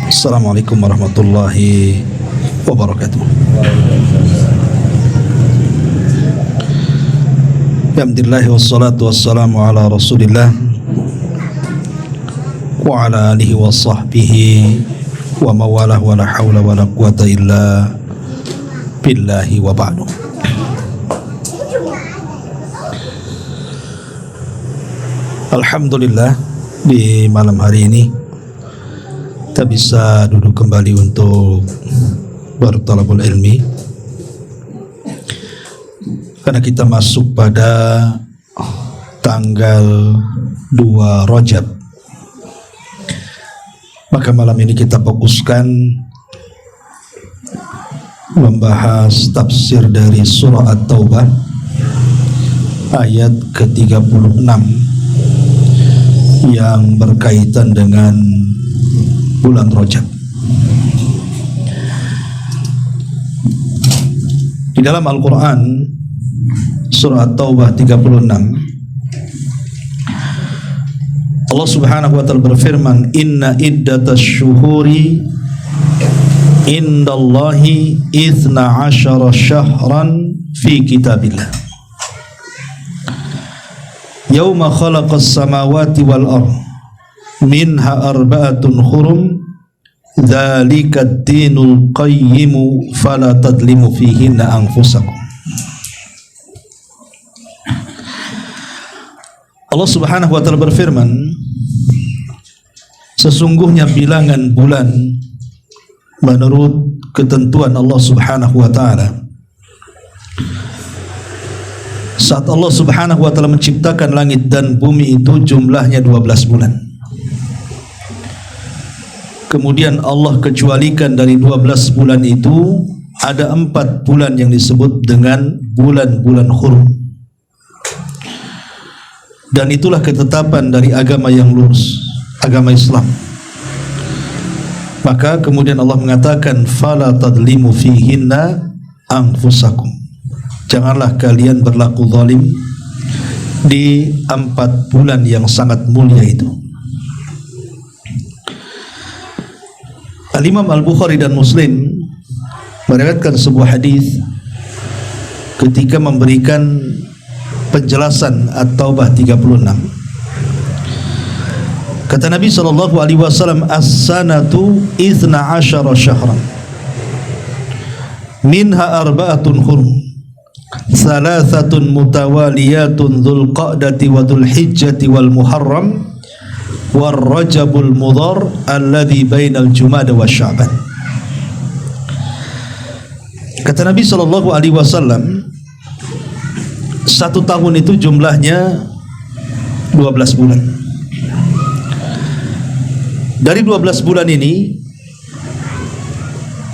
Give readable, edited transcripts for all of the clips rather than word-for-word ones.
Assalamualaikum warahmatullahi wabarakatuh. Alhamdulillah wassalatu wassalamu ala Rasulillah wa ala alihi wa sahbihi wa mawalah wa la hawla wa la quwata illa billahi wa ba'du. Alhamdulillah, di malam hari ini kita bisa duduk kembali untuk bertalabul ilmi, karena kita masuk pada tanggal 2 Rajab. Maka malam ini kita fokuskan membahas tafsir dari surah At-Taubah ayat ke-36 yang berkaitan dengan bulan Rajab. Di dalam Al-Quran surah At-Taubah 36, Allah subhanahu wa ta'ala berfirman, inna iddatash syuhuri indallahi 12 syahran fi kitabillah yauma khalaqas samawati wal ardh minha arba'atun hurum dzalika ad-dinul qayyimu fala tadlimu fihinna anfusakum. Allah subhanahu wa ta'ala berfirman, sesungguhnya bilangan bulan menurut ketentuan Allah subhanahu wa ta'ala, saat Allah subhanahu wa ta'ala menciptakan langit dan bumi itu jumlahnya 12 bulan. Kemudian Allah kecualikan dari 12 bulan itu ada 4 bulan yang disebut dengan bulan-bulan hurum. Dan itulah ketetapan dari agama yang lurus, agama Islam. Maka kemudian Allah mengatakan, fala tadlimu fihinna anfusakum. Janganlah kalian berlaku zalim di 4 bulan yang sangat mulia itu. Al-Imam Al-Bukhari dan Muslim meriwayatkan sebuah hadis ketika memberikan penjelasan At-Taubah 36. Kata Nabi SAW, as-sanatu 12 syahran minha arba'atun hurum thalathatun mutawaliyatun dhul qa'dati wa dhul hijjati wal muharram war rajabul mudhar alladhi bainal jumada wa sya'ban. Kata Nabi SAW, 1 tahun itu jumlahnya 12 bulan. Dari 12 bulan ini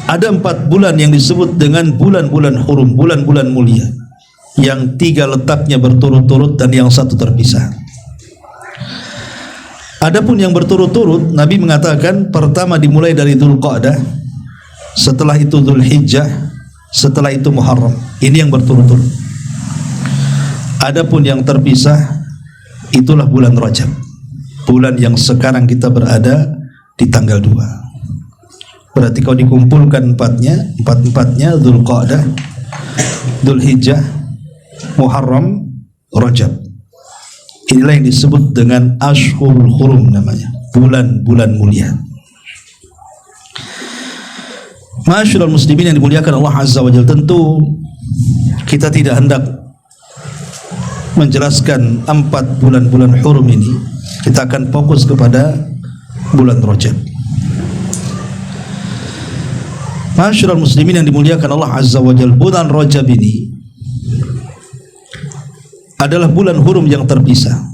ada 4 bulan yang disebut dengan bulan-bulan hurum, bulan-bulan mulia, yang 3 letaknya berturut-turut dan yang 1 terpisah. Adapun yang berturut-turut, Nabi mengatakan pertama dimulai dari Dzul Qa'dah, setelah itu Dzul Hijjah, setelah itu Muharram. Ini yang berturut-turut. Adapun yang terpisah, itulah bulan Rajab, bulan yang sekarang kita berada di tanggal 2. Berarti kalau dikumpulkan empat-empatnya Dzul Qa'dah, Dzul Hijjah, Muharram, Rajab. Inilah yang disebut dengan Ashhurul Hurum, namanya bulan-bulan mulia. Ma'asyiral muslimin yang dimuliakan Allah Azza wa Jalla, tentu kita tidak hendak menjelaskan 4 bulan-bulan hurum ini. Kita akan fokus kepada bulan Rajab. Ma'asyiral muslimin yang dimuliakan Allah Azza wa Jalla, bulan Rajab ini adalah bulan hurum yang terpisah.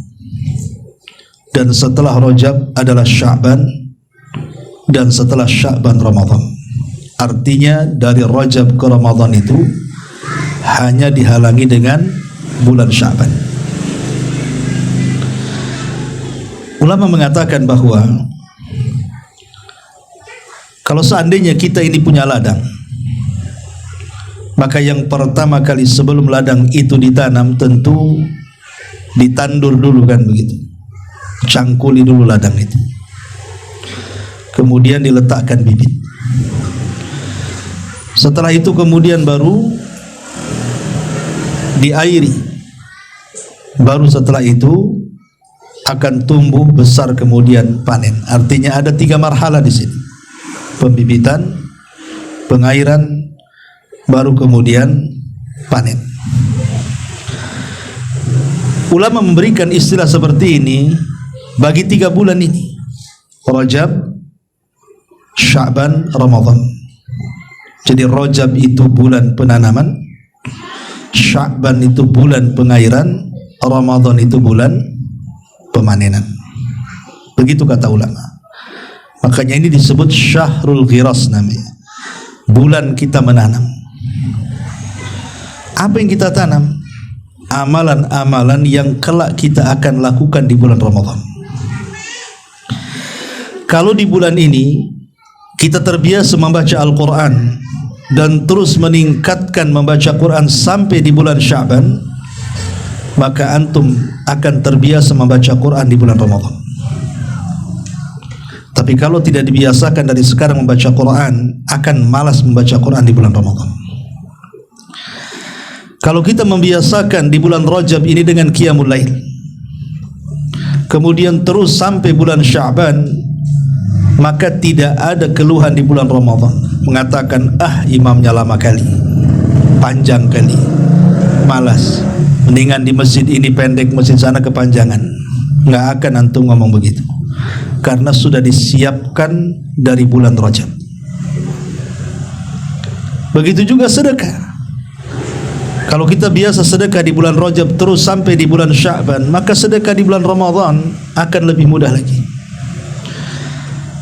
Dan setelah Rajab adalah Sya'ban, dan setelah Sya'ban Ramadan. Artinya dari Rajab ke Ramadan itu hanya dihalangi dengan bulan Sya'ban. Ulama mengatakan bahwa kalau seandainya kita ini punya ladang, maka yang pertama kali sebelum ladang itu ditanam tentu ditandur dulu, kan begitu, cangkuli dulu ladang itu. kemudian diletakkan bibit. Setelah itu kemudian baru diairi. Baru setelah itu akan tumbuh besar kemudian panen. Artinya ada 3 marhala di sini. Pembibitan, pengairan, baru kemudian panen. Ulama memberikan istilah seperti ini bagi 3 bulan ini: Rajab, Sya'ban, Ramadan. Jadi Rajab itu bulan penanaman, Sya'ban itu bulan pengairan, Ramadan itu bulan pemanenan. Begitu kata ulama. Makanya ini disebut Syahrul Ghiras namanya. Bulan kita menanam. Apa yang kita tanam? Amalan-amalan yang kelak kita akan lakukan di bulan Ramadan. Kalau di bulan ini kita terbiasa membaca Al-Quran dan terus meningkatkan membaca Quran sampai di bulan Sya'ban, maka antum akan terbiasa membaca Quran di bulan Ramadan. Tapi kalau tidak dibiasakan dari sekarang membaca Quran, akan malas membaca Quran di bulan Ramadan. Kalau kita membiasakan di bulan Rajab ini dengan Qiyamul Lail, kemudian terus sampai bulan Sya'ban, maka tidak ada keluhan di bulan Ramadan mengatakan, imamnya lama kali, panjang kali, malas, mendingan di masjid ini pendek, masjid sana kepanjangan. Nggak akan antum ngomong begitu, karena sudah disiapkan dari bulan Rajab. Begitu juga sedekah. Kalau kita biasa sedekah di bulan Rajab terus sampai di bulan Sya'ban, maka sedekah di bulan Ramadan akan lebih mudah lagi.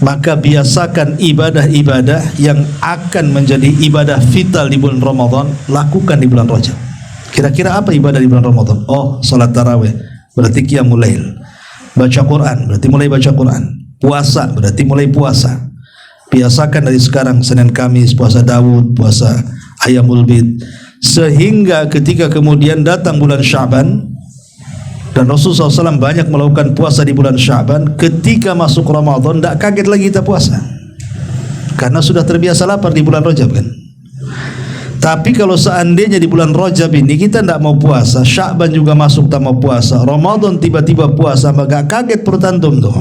Maka biasakan ibadah-ibadah yang akan menjadi ibadah vital di bulan Ramadan, lakukan di bulan Rajab. Kira-kira apa ibadah di bulan Ramadan? Salat tarawih, berarti Qiyamul Lail. Baca Quran, berarti mulai baca Quran. Puasa, berarti mulai puasa. Biasakan dari sekarang, Senin Kamis, puasa Daud, puasa Ayyamul Bid, sehingga ketika kemudian datang bulan Sya'ban, dan Rasulullah SAW banyak melakukan puasa di bulan Sya'ban, ketika masuk Ramadan tidak kaget lagi kita puasa, karena sudah terbiasa lapar di bulan Rajab kan. Tapi kalau seandainya di bulan Rajab ini kita tidak mau puasa, Sya'ban juga masuk tak mau puasa, Ramadan tiba-tiba puasa, maka kaget perut antum tuh,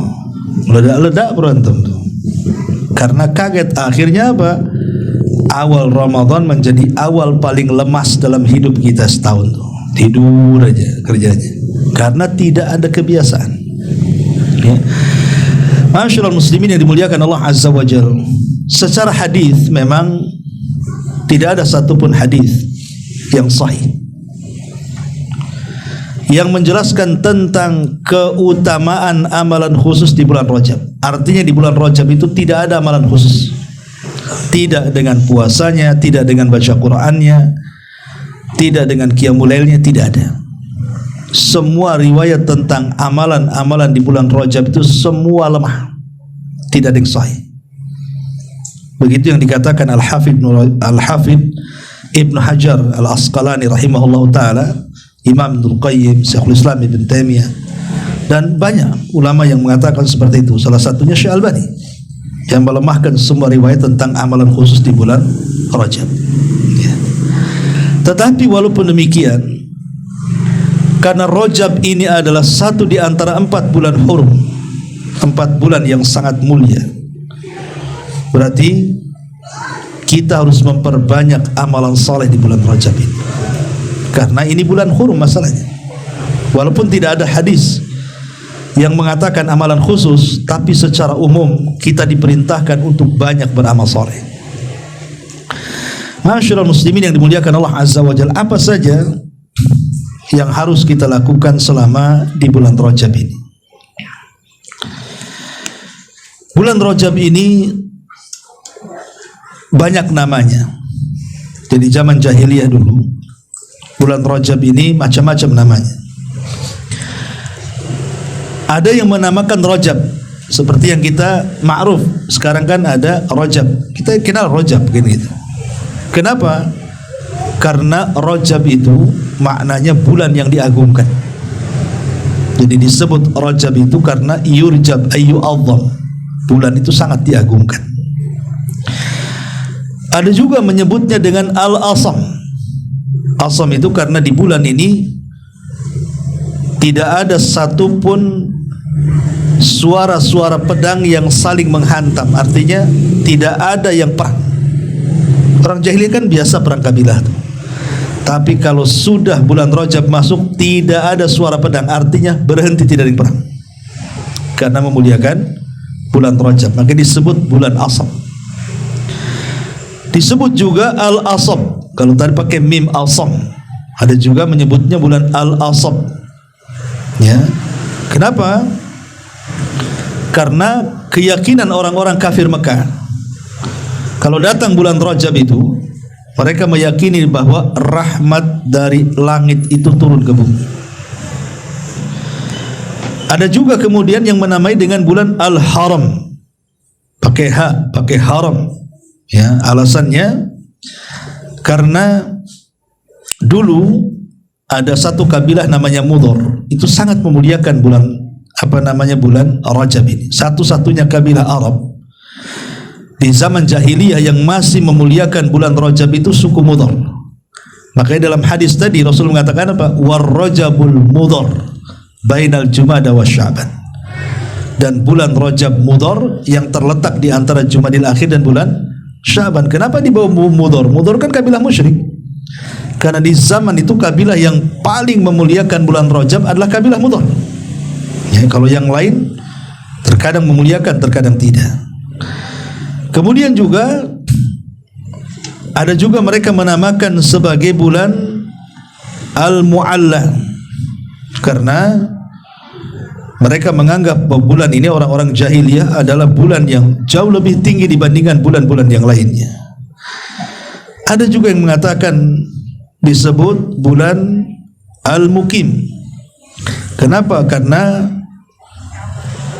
meledak-ledak perut antum tuh, karena kaget. Akhirnya apa? Awal Ramadan menjadi awal paling lemas dalam hidup kita setahun tuh, tidur aja kerjanya, karena tidak ada kebiasaan. Masyaallah muslimin yang dimuliakan Allah Azza wa Jalla, secara hadis memang tidak ada satupun hadis yang sahih yang menjelaskan tentang keutamaan amalan khusus di bulan Rajab. Artinya di bulan Rajab itu tidak ada amalan khusus, tidak dengan puasanya, tidak dengan baca Qur'annya, tidak dengan Qiyamul Lailnya, tidak ada. Semua riwayat tentang amalan-amalan di bulan Rajab itu semua lemah, tidak ada yang sahih. Begitu yang dikatakan Al-Hafidh Ibnu Hajar Al-Asqalani rahimahullah ta'ala, Imam Ibnu Qayyim, Syekhul Islam Ibn Taimiyah, dan banyak ulama yang mengatakan seperti itu. Salah satunya Syekh Albani yang melemahkan semua riwayat tentang amalan khusus di bulan Rajab. Tetapi walaupun demikian, karena Rajab ini adalah satu di antara 4 bulan hurum, 4 bulan yang sangat mulia, berarti kita harus memperbanyak amalan saleh di bulan Rajab ini, karena ini bulan hurum masalahnya. Walaupun tidak ada hadis yang mengatakan amalan khusus, tapi secara umum kita diperintahkan untuk banyak beramal saleh. Masyaallah muslimin yang dimuliakan Allah Azza wa Jalla, apa saja yang harus kita lakukan selama di bulan Rajab ini? Bulan Rajab ini banyak namanya. Jadi zaman jahiliyah dulu, bulan Rajab ini macam-macam namanya. Ada yang menamakan Rajab seperti yang kita ma'ruf sekarang kan, ada Rajab, kita kenal Rajab gitu. Kenapa? Karena Rajab itu maknanya bulan yang diagungkan. Jadi disebut Rajab itu karena yurjab ayyu a'zam, bulan itu sangat diagungkan. Ada juga menyebutnya dengan Al-Asam. Asam itu karena di bulan ini tidak ada satupun suara-suara pedang yang saling menghantam. Artinya tidak ada yang perang. Orang jahiliyah kan biasa perang kabilah tuh. Tapi kalau sudah bulan Rajab masuk, tidak ada suara pedang, artinya berhenti, tidak ada yang perang. Karena memuliakan bulan Rajab, maka disebut bulan Asam. Disebut juga Al-Asab. Kalau tadi pakai mim Asam, ada juga menyebutnya bulan Al-Asab. Ya. Kenapa? Karena keyakinan orang-orang kafir Mekah, kalau datang bulan Rajab itu, mereka meyakini bahwa rahmat dari langit itu turun ke bumi. Ada juga kemudian yang menamai dengan bulan Al-Haram, pakai ha, pakai haram. Ya, alasannya karena dulu ada satu kabilah namanya Mudhar, itu sangat memuliakan bulan bulan Rajab ini. Satu-satunya kabilah Arab di zaman jahiliyah yang masih memuliakan bulan Rajab itu suku Mudhar. Makanya dalam hadis tadi Rasul mengatakan apa? War-Rajabul Mudhar bainal Jumada wa Sya'ban. Dan bulan Rajab Mudhar yang terletak di antara Jumadil Akhir dan bulan Sya'ban. Kenapa dibawa Mudhar? Mudhar kan kabilah musyrik. Karena di zaman itu kabilah yang paling memuliakan bulan Rajab adalah kabilah Mudhar. Ya, kalau yang lain terkadang memuliakan, terkadang tidak. Kemudian juga ada juga mereka menamakan sebagai bulan Al-Mu'alla, karena mereka menganggap bahwa bulan ini, orang-orang jahiliyah, adalah bulan yang jauh lebih tinggi dibandingkan bulan-bulan yang lainnya. Ada juga yang mengatakan disebut bulan Al-Mukim. Kenapa? Karena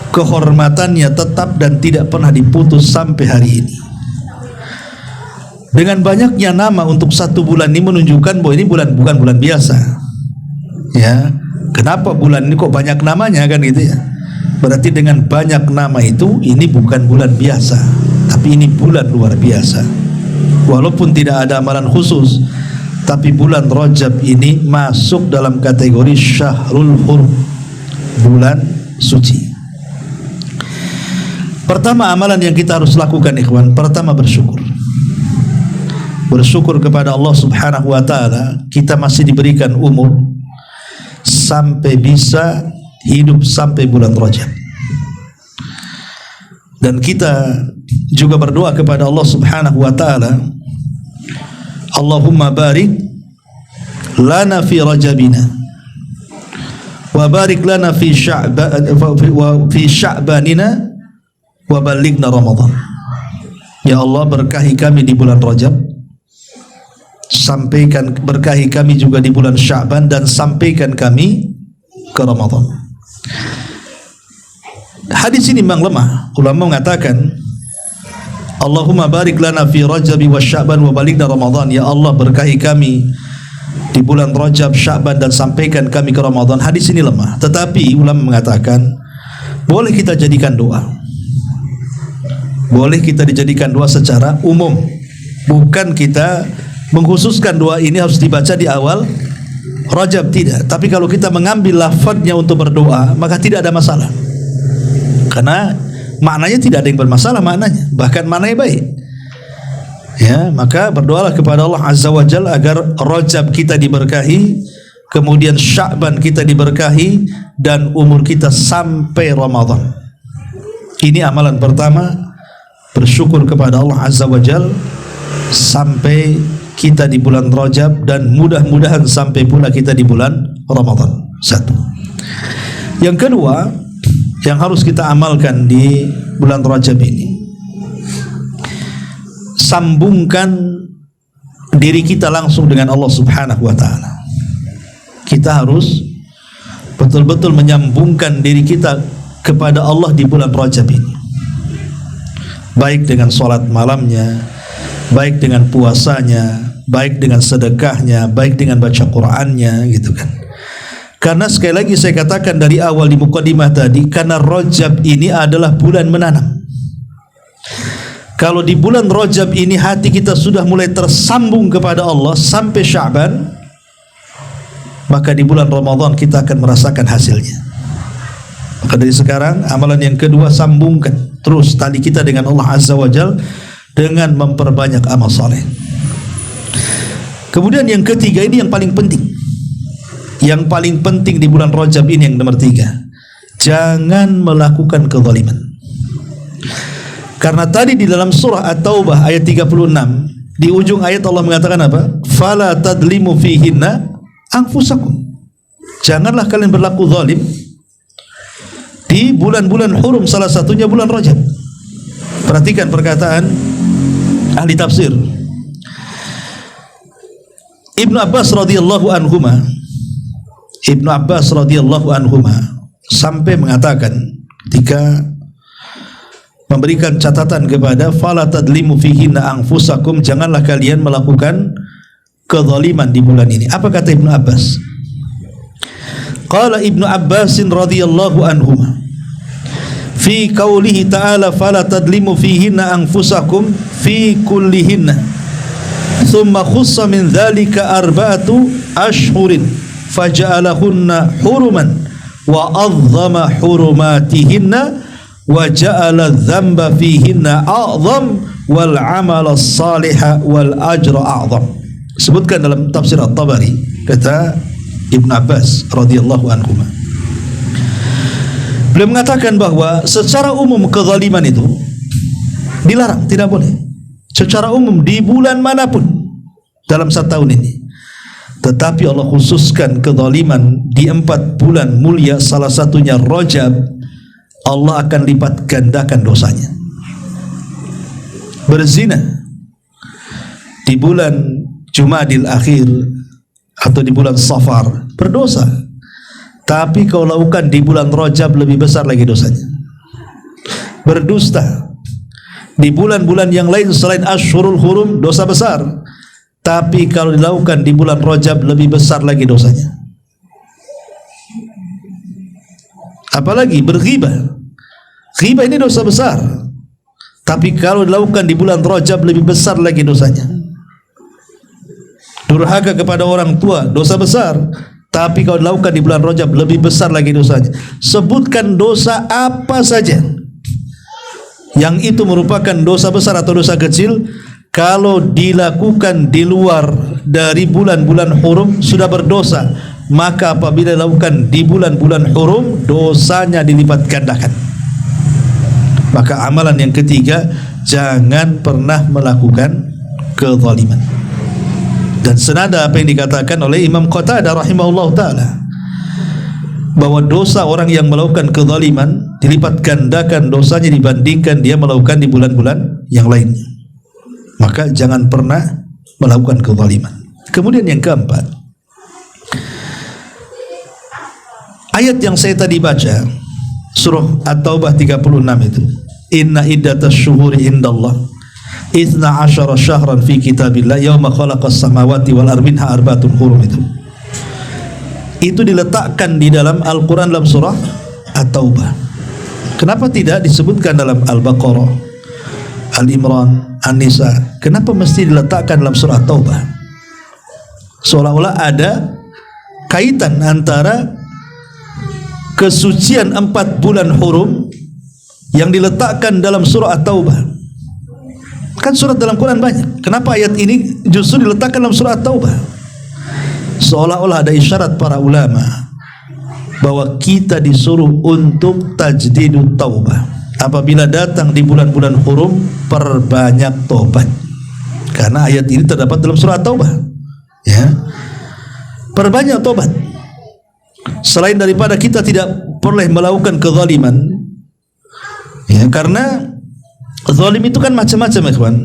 kehormatannya tetap dan tidak pernah diputus sampai hari ini. Dengan banyaknya nama untuk satu bulan ini menunjukkan bahwa ini bukan bulan biasa. Ya, kenapa bulan ini kok banyak namanya, kan gitu ya? Berarti dengan banyak nama itu, ini bukan bulan biasa, tapi ini bulan luar biasa. Walaupun tidak ada amalan khusus, tapi bulan Rajab ini masuk dalam kategori Syahrul Hurum, bulan suci. Pertama amalan yang kita harus lakukan, ikhwan, pertama bersyukur. Bersyukur kepada Allah Subhanahu wa taala, kita masih diberikan umur sampai bisa hidup sampai bulan Rajab. Dan kita juga berdoa kepada Allah Subhanahu wa taala, Allahumma barik lana fi Rajabina wa barik lana fi Sya'banina wa balighna Ramadan. Ya Allah, berkahi kami di bulan Rajab, sampaikan, berkahi kami juga di bulan Sya'ban, dan sampaikan kami ke Ramadan. Hadis ini memang lemah. Ulama mengatakan Allahumma barik lana fi Rajab wa Sya'ban wa balighna Ramadan. Ya Allah, berkahi kami di bulan Rajab, Sya'ban, dan sampaikan kami ke Ramadan. Hadis ini lemah. Tetapi ulama mengatakan boleh kita jadikan doa. Boleh kita dijadikan doa secara umum. Bukan kita mengkhususkan doa ini harus dibaca di awal Rajab, tidak. Tapi kalau kita mengambil lafadznya untuk berdoa, maka tidak ada masalah. Karena maknanya tidak ada yang bermasalah, maknanya bahkan maknanya baik. Ya, maka berdoalah kepada Allah Azza wa Jalla agar Rajab kita diberkahi, kemudian Sya'ban kita diberkahi, dan umur kita sampai Ramadan. Ini amalan pertama, bersyukur kepada Allah Azza wa Jalla sampai kita di bulan Rajab, dan mudah-mudahan sampai pula kita di bulan Ramadan. Satu. Yang kedua yang harus kita amalkan di bulan Rajab ini, sambungkan diri kita langsung dengan Allah Subhanahu wa taala. Kita harus betul-betul menyambungkan diri kita kepada Allah di bulan Rajab ini, baik dengan sholat malamnya, baik dengan puasanya, baik dengan sedekahnya, baik dengan baca Qur'annya, gitu kan. Karena sekali lagi saya katakan dari awal di mukadimah tadi, karena Rajab ini adalah bulan menanam. Kalau di bulan Rajab ini hati kita sudah mulai tersambung kepada Allah sampai Sya'ban, maka di bulan Ramadan kita akan merasakan hasilnya. Maka dari sekarang amalan yang kedua, sambungkan terus tali kita dengan Allah Azza wa Jalla dengan memperbanyak amal saleh. Kemudian yang ketiga, ini yang paling penting. Yang paling penting di bulan Rajab ini yang nomor 3. Jangan melakukan kezaliman. Karena tadi di dalam surah At-Taubah ayat 36, di ujung ayat Allah mengatakan apa? Fala tadlimu fihinna anfusakum. Janganlah kalian berlaku zalim di bulan-bulan hurum, salah satunya bulan Rajab. Perhatikan perkataan ahli tafsir. Ibnu Abbas radhiyallahu anhuma sampai mengatakan ketika memberikan catatan kepada fala tadlimu fihinna anfusakum, janganlah kalian melakukan kezaliman di bulan ini. Apa kata Ibnu Abbas? Qala Ibnu Abbas radhiyallahu anhuma fi qaulihi ta'ala fala tadlimu fihinna anfusakum fi kullihinna thumma khussa min dhalika arba'atu ashhurin faja'alahunna huruman wa azzama hurumatihinna wa ja'ala dzamba fihinna a'zam wal 'amala as-salihah wal ajra a'zam. Sebutkan dalam tafsir At-Tabari, kata Ibn Abbas radhiyallahu anhu, beliau mengatakan bahwa secara umum kezaliman itu dilarang, tidak boleh secara umum di bulan manapun dalam 1 tahun ini. Tetapi Allah khususkan kezaliman di 4 bulan mulia, salah satunya Rajab. Allah akan lipat gandakan dosanya. Berzina di bulan Jumadil Akhir atau di bulan Safar berdosa, tapi kalau lakukan di bulan Rajab lebih besar lagi dosanya. Berdusta di bulan-bulan yang lain selain Ashhurul Hurum dosa besar, tapi kalau dilakukan di bulan Rajab lebih besar lagi dosanya. Apalagi berghibah. Ghibah ini dosa besar, tapi kalau dilakukan di bulan Rajab lebih besar lagi dosanya. Durhaka kepada orang tua dosa besar, tapi kalau dilakukan di bulan Rajab lebih besar lagi dosanya. Sebutkan dosa apa saja yang itu merupakan dosa besar atau dosa kecil, kalau dilakukan di luar dari bulan-bulan hurum sudah berdosa. Maka apabila dilakukan di bulan-bulan hurum, dosanya dilipat gandakan. Maka amalan yang ketiga, jangan pernah melakukan kezaliman. Dan senada apa yang dikatakan oleh Imam Qatadah rahimahullah ta'ala, bahwa dosa orang yang melakukan kezaliman dilipat gandakan dosanya dibandingkan dia melakukan di bulan-bulan yang lainnya. Maka jangan pernah melakukan kezaliman. Kemudian yang keempat, ayat yang saya tadi baca, surah At-Taubah 36 itu, inna iddatas syuhuri indallah 12 syahran fi kitabillah yauma khalaqas samawati wal ardi minha arba'atun hurum, itu diletakkan di dalam Al-Quran dalam surah At-Taubah. Kenapa tidak disebutkan dalam Al-Baqarah, Al-Imran, An-Nisa? Kenapa mesti diletakkan dalam surah At-Taubah? Seolah-olah ada kaitan antara kesucian 4 bulan hurum yang diletakkan dalam surah At-Taubah. Kan surat dalam Quran banyak, kenapa ayat ini justru diletakkan dalam surah At-Taubah? Seolah-olah ada isyarat para ulama bahwa kita disuruh untuk tajdidut taubah. Apabila datang di bulan-bulan hurum, perbanyak tobat. Karena ayat ini terdapat dalam surah At-Taubah, ya. Perbanyak tobat. Selain daripada kita tidak boleh melakukan kezaliman, ya, karena zalim itu kan macam-macam, ya kawan.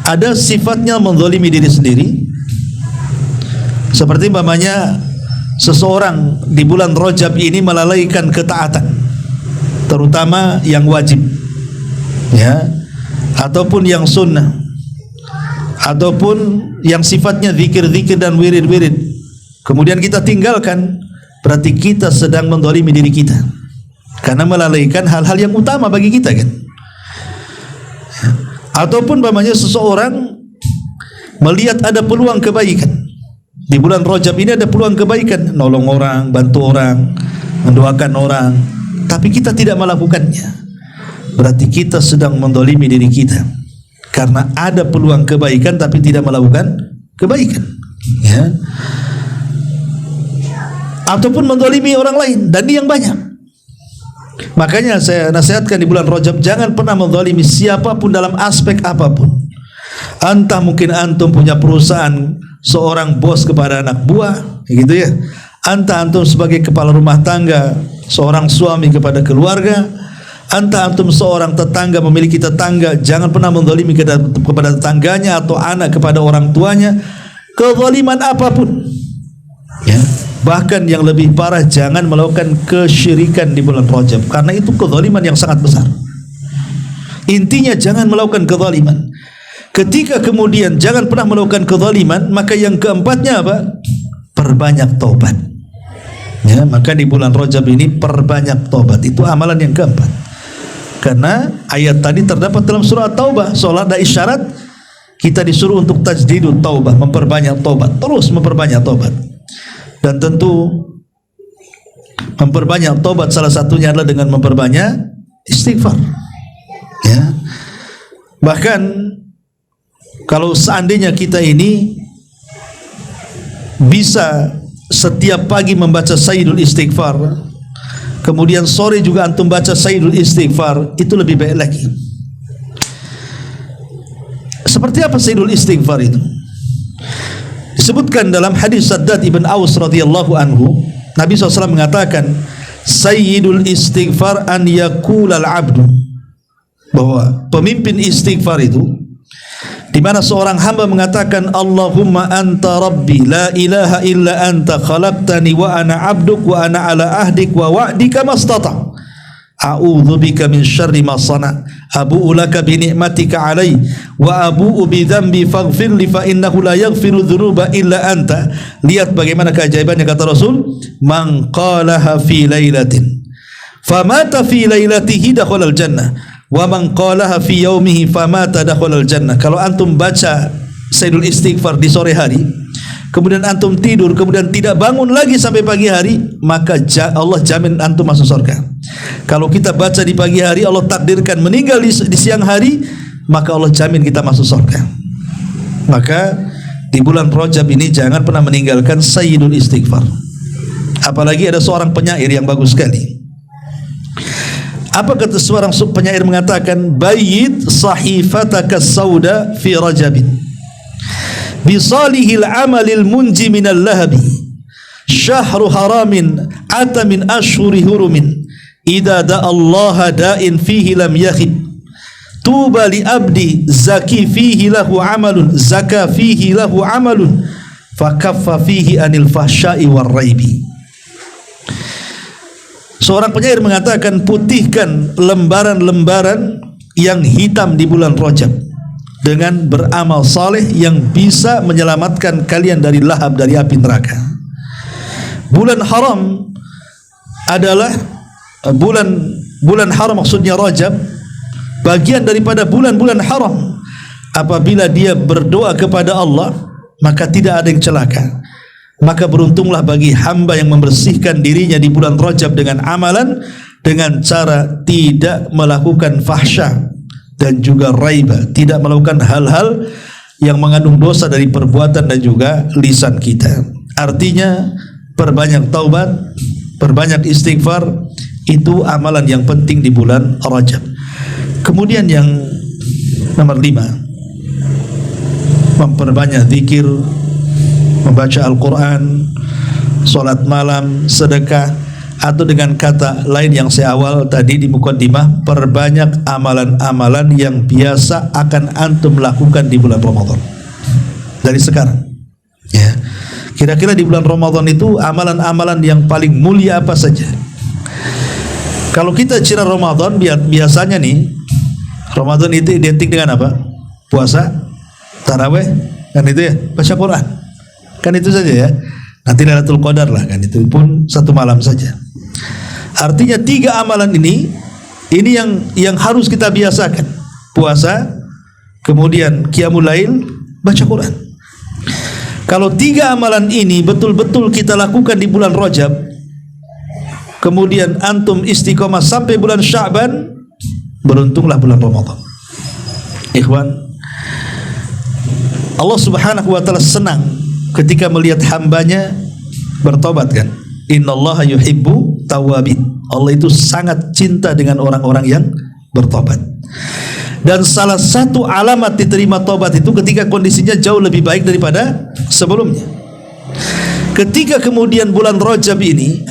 Ada sifatnya menzalimi diri sendiri, seperti umpamanya seseorang di bulan Rajab ini melalaikan ketaatan, terutama yang wajib, ya, ataupun yang sunnah, ataupun yang sifatnya zikir-zikir dan wirid-wirid, kemudian kita tinggalkan, berarti kita sedang menzalimi diri kita karena melalaikan hal-hal yang utama bagi kita, kan. Ataupun umpamanya seseorang melihat ada peluang kebaikan di bulan Rajab ini, ada peluang kebaikan, nolong orang, bantu orang, mendoakan orang, tapi kita tidak melakukannya, berarti kita sedang mendolimi diri kita, karena ada peluang kebaikan tapi tidak melakukan kebaikan, ya. Ataupun mendolimi orang lain, dan ini yang banyak. Makanya saya nasihatkan di bulan Rajab, jangan pernah mendolimi siapapun dalam aspek apapun. Entah mungkin antum punya perusahaan, seorang bos kepada anak buah, gitu ya. Entah antum sebagai kepala rumah tangga, seorang suami kepada keluarga. Entah antum seorang tetangga, memiliki tetangga, jangan pernah mendolimi kepada tetangganya, atau anak kepada orang tuanya. Kezaliman apapun, ya. Bahkan yang lebih parah, jangan melakukan kesyirikan di bulan Rajab, karena itu kezaliman yang sangat besar. Intinya jangan melakukan kezaliman. Ketika kemudian jangan pernah melakukan kezaliman, maka yang keempatnya apa? Perbanyak taubat. Ya, maka di bulan Rajab ini perbanyak taubat, itu amalan yang keempat. Karena ayat tadi terdapat dalam surah Taubah, solat ada isyarat kita disuruh untuk tajdidut taubah, memperbanyak taubat, terus memperbanyak taubat. Dan tentu memperbanyak taubat salah satunya adalah dengan memperbanyak istighfar, ya. Bahkan kalau seandainya kita ini bisa setiap pagi membaca Sayyidul Istighfar, kemudian sore juga antum baca Sayyidul Istighfar, itu lebih baik lagi. Seperti apa Sayyidul Istighfar itu? Disebutkan dalam hadis Saddad ibn Aus radhiyallahu anhu, Nabi SAW mengatakan, Sayyidul Istighfar an yakulal abdu, bahwa pemimpin istighfar itu di mana seorang hamba mengatakan, Allahumma anta rabbi la ilaha illa anta khalaqtani wa ana abduk wa ana ala ahdik wa wa'dika mastata', a'udzu bika min syarri ma sana', abu'u laka bi ni'matika 'alai wa abu'u bi dzambi faghfir li fa innahu la yaghfiru dzunuba illa anta. Lihat bagaimana keajaibannya, kata Rasul, man qalaha fi lailatin famata fi lailatihi dakhala al-jannah wa man qalaha fi yaumihi famata dakhala al-jannah. Kalau antum baca Sayyidul Istighfar di sore hari, kemudian antum tidur, kemudian tidak bangun lagi sampai pagi hari, maka Allah jamin antum masuk surga. Kalau kita baca di pagi hari, Allah takdirkan meninggal di siang hari, maka Allah jamin kita masuk surga. Maka di bulan Rajab ini jangan pernah meninggalkan Sayyidul Istighfar. Apalagi ada seorang penyair yang bagus sekali. Apa kata seorang penyair mengatakan, bayyid sahifataka sauda fi Rajabin bisalihil amalil munji minal lahabi, syahru haramin ata min ashhuri hurumin, idza da'allaha da'in fihi lam yakhib, tuba li abdi zaki fihi lahu amalun zaka fihi lahu amalun fakaffa fihi anil fahsya'i war raibi. Seorang penyair mengatakan, putihkan lembaran-lembaran yang hitam di bulan Rajab dengan beramal saleh yang bisa menyelamatkan kalian dari lahab, dari api neraka. Bulan haram adalah bulan haram, maksudnya Rajab, bagian daripada bulan-bulan haram. Apabila dia berdoa kepada Allah, maka tidak ada yang celaka. Maka beruntunglah bagi hamba yang membersihkan dirinya di bulan Rajab dengan amalan, dengan cara tidak melakukan fahsya dan juga raiba, tidak melakukan hal-hal yang mengandung dosa dari perbuatan dan juga lisan kita. Artinya perbanyak taubat, perbanyak istighfar, itu amalan yang penting di bulan Rajab. Kemudian yang nomor 5, memperbanyak zikir, membaca Al-Quran, solat malam, sedekah, atau dengan kata lain yang saya awal tadi di mukaddimah, perbanyak amalan-amalan yang biasa akan antum lakukan di bulan Ramadan dari sekarang, ya. Kira-kira di bulan Ramadan itu amalan-amalan yang paling mulia apa saja? Kalau kita cira Ramadan, biasanya nih Ramadan itu identik dengan apa? Puasa, taraweh, kan itu ya, baca Quran, kan itu saja ya. Nanti Lailatul Qadar lah, kan itu pun satu malam saja. Artinya 3 amalan ini yang harus kita biasakan: puasa, kemudian qiyamul lail, baca Quran. Kalau 3 amalan ini betul-betul kita lakukan di bulan Rajab, kemudian antum istiqomah sampai bulan Sya'ban, beruntunglah bulan Ramadan. Ikhwan, Allah Subhanahu wa taala senang ketika melihat hambanya bertobat kan. Innallaha yuhibbu tawwabin. Allah itu sangat cinta dengan orang-orang yang bertobat. Dan salah satu alamat diterima tobat itu ketika kondisinya jauh lebih baik daripada sebelumnya. Ketika kemudian bulan Rajab ini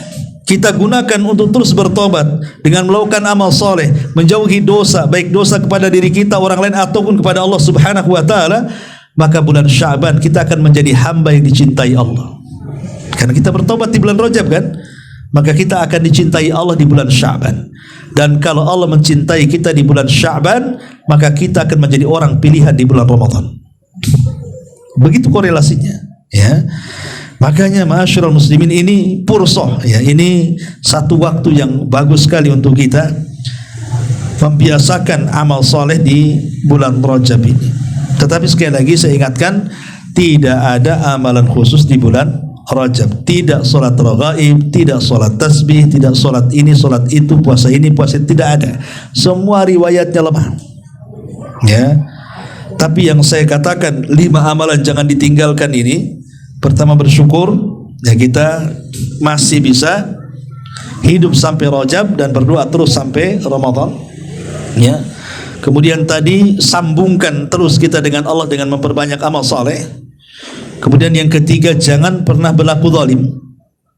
kita gunakan untuk terus bertobat dengan melakukan amal soleh, menjauhi dosa, baik dosa kepada diri kita, orang lain, ataupun kepada Allah Subhanahu wa taala, maka bulan Sya'ban kita akan menjadi hamba yang dicintai Allah. Karena kita bertobat di bulan Rajab kan, maka kita akan dicintai Allah di bulan Sya'ban. Dan kalau Allah mencintai kita di bulan Sya'ban, maka kita akan menjadi orang pilihan di bulan Ramadan. Begitu korelasinya, ya. Makanya ma'asyiral muslimin, ini pursoh, ya, ini satu waktu yang bagus sekali untuk kita membiasakan amal soleh di bulan Rajab ini. Tetapi sekali lagi saya ingatkan, tidak ada amalan khusus di bulan Rajab. Tidak solat raghaib, tidak solat tasbih, tidak solat ini, solat itu, puasa ini, puasa itu, tidak ada. Semua riwayatnya lemah, ya. Tapi yang saya katakan 5 amalan jangan ditinggalkan ini. Pertama, bersyukur, ya, kita masih bisa hidup sampai Rajab dan berdoa terus sampai Ramadan, ya. Kemudian tadi sambungkan terus kita dengan Allah dengan memperbanyak amal saleh. Kemudian yang ketiga, jangan pernah berlaku zalim,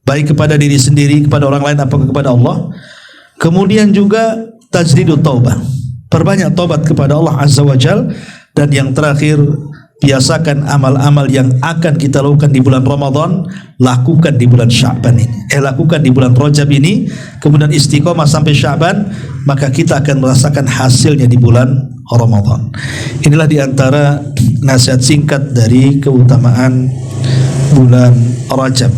baik kepada diri sendiri, kepada orang lain, apakah kepada Allah. Kemudian juga tajdidut taubah, perbanyak taubat kepada Allah Azza wa Jal. Dan yang terakhir, biasakan amal-amal yang akan kita lakukan di bulan Ramadan, lakukan di bulan Sya'ban ini, lakukan di bulan Rajab ini, kemudian istiqomah sampai Sya'ban, maka kita akan merasakan hasilnya di bulan Ramadan. Inilah diantara nasihat singkat dari keutamaan bulan Rajab.